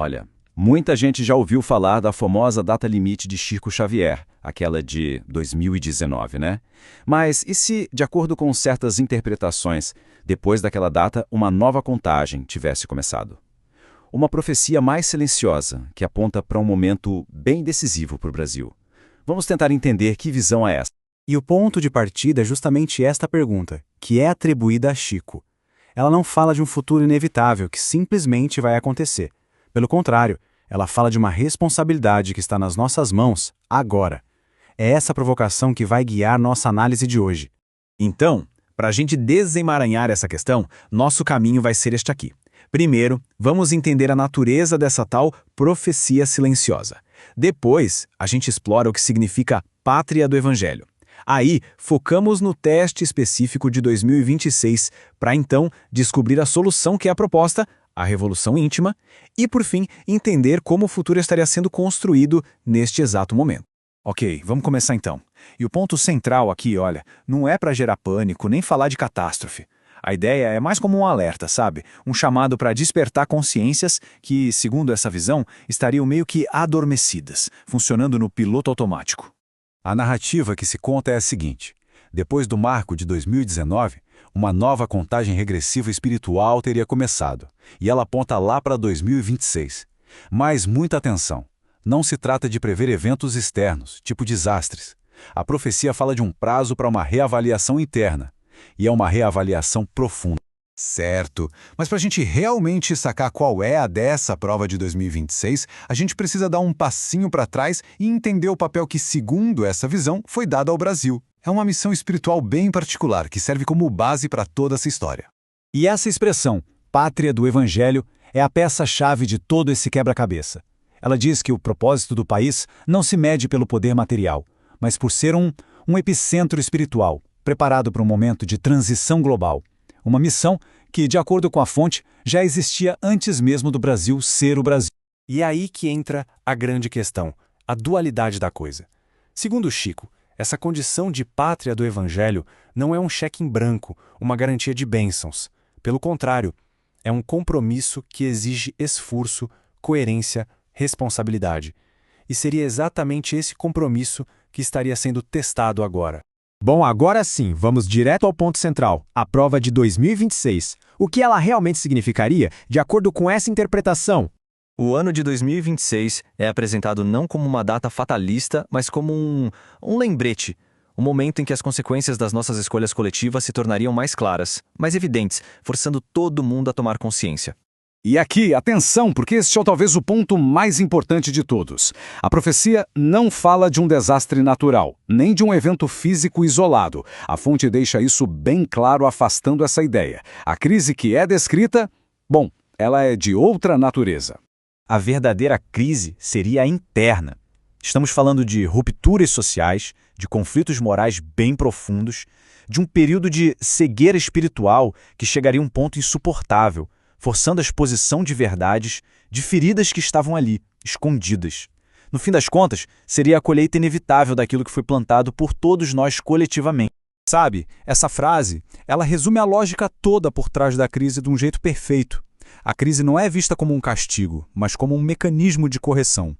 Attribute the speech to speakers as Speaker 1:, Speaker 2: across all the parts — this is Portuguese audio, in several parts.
Speaker 1: Olha, muita gente já ouviu falar da famosa data limite de Chico Xavier, aquela de 2019, né? Mas e se, de acordo com certas interpretações, depois daquela data uma nova contagem tivesse começado? Uma profecia mais silenciosa, que aponta para um momento bem decisivo para o Brasil. Vamos tentar entender que visão é essa.
Speaker 2: E o ponto de partida é justamente esta pergunta, que é atribuída a Chico. Ela não fala de um futuro inevitável que simplesmente vai acontecer. Pelo contrário, ela fala de uma responsabilidade que está nas nossas mãos, agora. É essa provocação que vai guiar nossa análise de hoje.
Speaker 3: Então, para a gente desemaranhar essa questão, nosso caminho vai ser este aqui. Primeiro, vamos entender a natureza dessa tal profecia silenciosa. Depois, a gente explora o que significa pátria do Evangelho. Aí, focamos no teste específico de 2026 para então descobrir a solução que é a proposta, a revolução íntima, e por fim, entender como o futuro estaria sendo construído neste exato momento. Ok, vamos começar então. E o ponto central aqui, olha, não é para gerar pânico nem falar de catástrofe. A ideia é mais como um alerta, sabe? Um chamado para despertar consciências que, segundo essa visão, estariam meio que adormecidas, funcionando no piloto automático.
Speaker 4: A narrativa que se conta é a seguinte: depois do marco de 2019, uma nova contagem regressiva espiritual teria começado, e ela aponta lá para 2026. Mas muita atenção, não se trata de prever eventos externos, tipo desastres. A profecia fala de um prazo para uma reavaliação interna, e é uma reavaliação profunda.
Speaker 5: Certo, mas para a gente realmente sacar qual é a dessa prova de 2026, a gente precisa dar um passinho para trás e entender o papel que, segundo essa visão, foi dado ao Brasil. É uma missão espiritual bem particular, que serve como base para toda essa história.
Speaker 2: E essa expressão, pátria do Evangelho, é a peça-chave de todo esse quebra-cabeça. Ela diz que o propósito do país não se mede pelo poder material, mas por ser um epicentro espiritual, preparado para um momento de transição global. Uma missão que, de acordo com a fonte, já existia antes mesmo do Brasil ser o Brasil. E é aí que entra a grande questão, a dualidade da coisa. Segundo Chico, essa condição de pátria do Evangelho não é um cheque em branco, uma garantia de bênçãos. Pelo contrário, é um compromisso que exige esforço, coerência, responsabilidade. E seria exatamente esse compromisso que estaria sendo testado agora.
Speaker 3: Bom, agora sim, vamos direto ao ponto central, a prova de 2026. O que ela realmente significaria, de acordo com essa interpretação?
Speaker 6: O ano de 2026 é apresentado não como uma data fatalista, mas como um lembrete. Um momento em que as consequências das nossas escolhas coletivas se tornariam mais claras, mais evidentes, forçando todo mundo a tomar consciência.
Speaker 4: E aqui, atenção, porque este é talvez o ponto mais importante de todos. A profecia não fala de um desastre natural, nem de um evento físico isolado. A fonte deixa isso bem claro, afastando essa ideia. A crise que é descrita, bom, ela é de outra natureza.
Speaker 2: A verdadeira crise seria a interna. Estamos falando de rupturas sociais, de conflitos morais bem profundos, de um período de cegueira espiritual que chegaria a um ponto insuportável, forçando a exposição de verdades, de feridas que estavam ali, escondidas. No fim das contas, seria a colheita inevitável daquilo que foi plantado por todos nós coletivamente. Sabe, essa frase, ela resume a lógica toda por trás da crise de um jeito perfeito. A crise não é vista como um castigo, mas como um mecanismo de correção.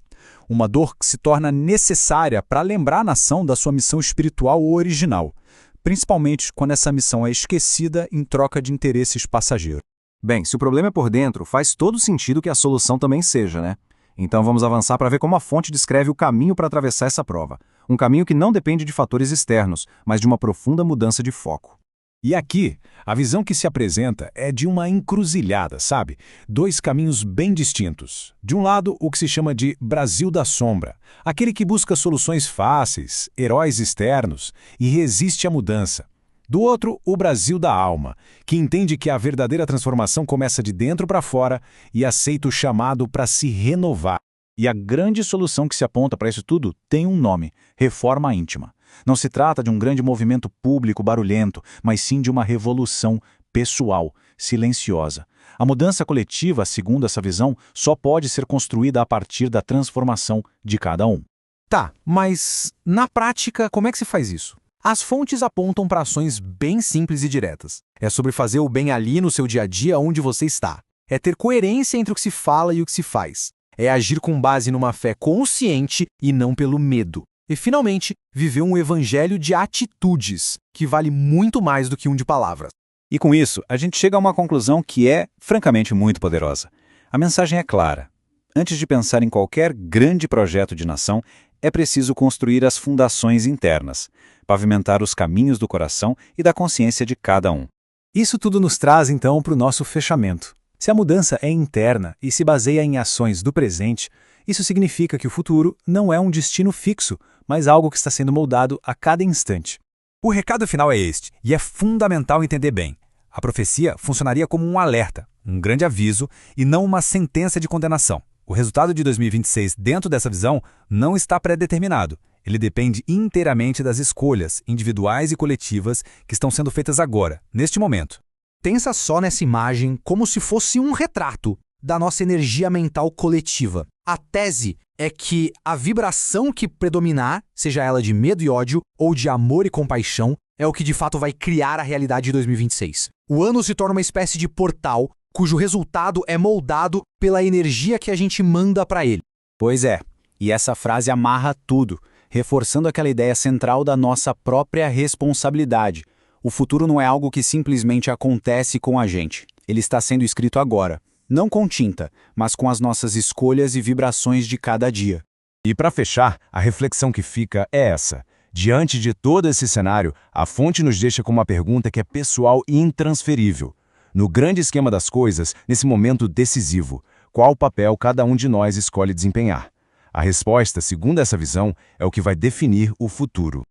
Speaker 2: Uma dor que se torna necessária para lembrar a nação da sua missão espiritual original, principalmente quando essa missão é esquecida em troca de interesses passageiros.
Speaker 7: Bem, se o problema é por dentro, faz todo sentido que a solução também seja, né? Então vamos avançar para ver como a fonte descreve o caminho para atravessar essa prova. Um caminho que não depende de fatores externos, mas de uma profunda mudança de foco.
Speaker 4: E aqui, a visão que se apresenta é de uma encruzilhada, sabe? Dois caminhos bem distintos. De um lado, o que se chama de Brasil da Sombra, aquele que busca soluções fáceis, heróis externos e resiste à mudança. Do outro, o Brasil da alma, que entende que a verdadeira transformação começa de dentro para fora e aceita o chamado para se renovar. E a grande solução que se aponta para isso tudo tem um nome: reforma íntima. Não se trata de um grande movimento público barulhento, mas sim de uma revolução pessoal, silenciosa. A mudança coletiva, segundo essa visão, só pode ser construída a partir da transformação de cada um.
Speaker 2: Tá, mas na prática, como é que se faz isso? As fontes apontam para ações bem simples e diretas. É sobre fazer o bem ali no seu dia a dia onde você está.
Speaker 8: é ter coerência entre o que se fala e o que se faz. É agir com base numa fé consciente e não pelo medo. E, finalmente, viver um evangelho de atitudes, que vale muito mais do que um de palavras.
Speaker 2: E com isso, a gente chega a uma conclusão que é, francamente, muito poderosa. A mensagem é clara. Antes de pensar em qualquer grande projeto de nação, é preciso construir as fundações internas, pavimentar os caminhos do coração e da consciência de cada um.
Speaker 4: Isso tudo nos traz, então, para o nosso fechamento. Se a mudança é interna e se baseia em ações do presente, isso significa que o futuro não é um destino fixo, mas algo que está sendo moldado a cada instante. O recado final é este, e é fundamental entender bem. A profecia funcionaria como um alerta, um grande aviso e não uma sentença de condenação. O resultado de 2026 dentro dessa visão não está pré-determinado. Ele depende inteiramente das escolhas individuais e coletivas que estão sendo feitas agora, neste momento.
Speaker 8: Pensa só nessa imagem como se fosse um retrato da nossa energia mental coletiva. A tese é que a vibração que predominar, seja ela de medo e ódio ou de amor e compaixão, é o que de fato vai criar a realidade de 2026. O ano se torna uma espécie de portal cujo resultado é moldado pela energia que a gente manda para ele.
Speaker 2: Pois é, e essa frase amarra tudo, reforçando aquela ideia central da nossa própria responsabilidade. O futuro não é algo que simplesmente acontece com a gente. Ele está sendo escrito agora. Não com tinta, mas com as nossas escolhas e vibrações de cada dia.
Speaker 4: E para fechar, a reflexão que fica é essa. Diante de todo esse cenário, a fonte nos deixa com uma pergunta que é pessoal e intransferível. No grande esquema das coisas, nesse momento decisivo, qual papel cada um de nós escolhe desempenhar? A resposta, segundo essa visão, é o que vai definir o futuro.